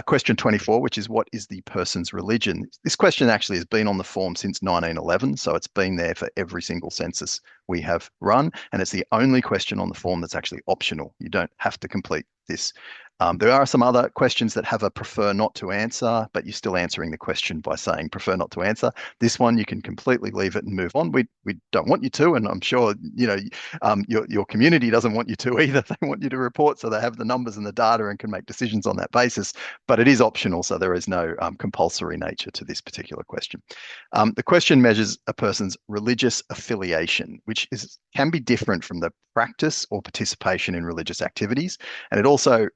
Question 24, which is what is the person's religion? This question actually has been on the form since 1911, so it's been there for every single census we have run, and it's the only question on the form that's actually optional. You don't have to complete this. There are some other questions that have a prefer not to answer, but you're still answering the question by saying prefer not to answer. This one, you can completely leave it and move on. We don't want you to, and I'm sure your community doesn't want you to either. They want you to report so they have the numbers and the data and can make decisions on that basis. But it is optional, so there is no compulsory nature to this particular question. The question measures a person's religious affiliation, which can be different from the practice or participation in religious activities, and it also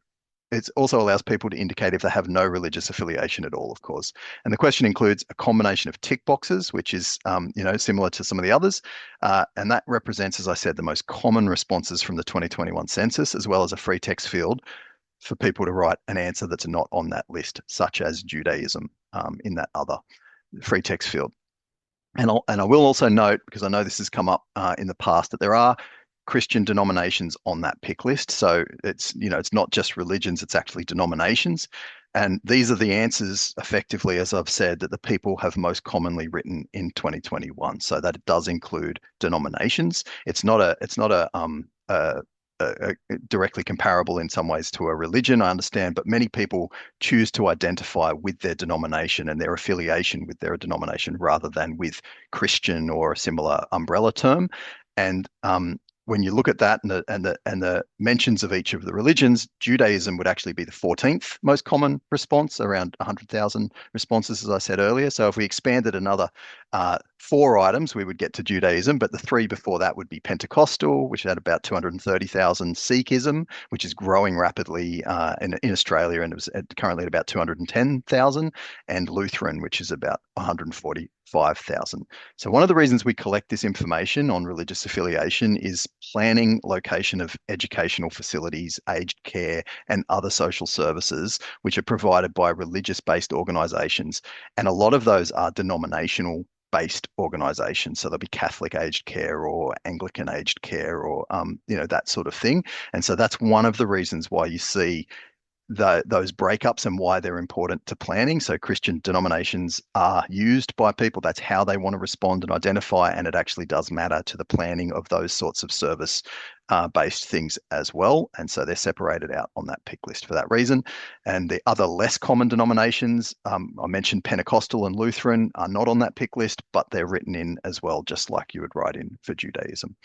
allows people to indicate if they have no religious affiliation at all, of course. And the question includes a combination of tick boxes, which is, similar to some of the others. And that represents, as I said, the most common responses from the 2021 census, as well as a free text field for people to write an answer that's not on that list, such as Judaism in that other free text field. And I will also note, because I know this has come up in the past, that there are Christian denominations on that pick list. So it's not just religions, it's actually denominations. And these are the answers effectively, as I've said, that the people have most commonly written in 2021. So that it does include denominations. It's not directly comparable in some ways to a religion, I understand, but many people choose to identify with their denomination and their affiliation with their denomination rather than with Christian or a similar umbrella term. And when you look at that and the mentions of each of the religions, Judaism would actually be the 14th most common response, around 100,000 responses, as I said earlier. So if we expanded another 4 items, we would get to Judaism, but the 3 before that would be Pentecostal, which had about 230,000, Sikhism, which is growing rapidly in Australia and is currently at about 210,000, and Lutheran, which is about 145,000. So one of the reasons we collect this information on religious affiliation is planning location of educational facilities, aged care, and other social services, which are provided by religious-based organisations. And a lot of those are denominational based organizations. So there'll be Catholic aged care or Anglican aged care or, that sort of thing. And so that's one of the reasons why you see those breakups and why they're important to planning. So Christian denominations are used by people. That's how they want to respond and identify, and it actually does matter to the planning of those sorts of service based things as well. And so they're separated out on that pick list for that reason. And the other less common denominations, I mentioned Pentecostal and Lutheran, are not on that pick list, but they're written in as well, just like you would write in for Judaism.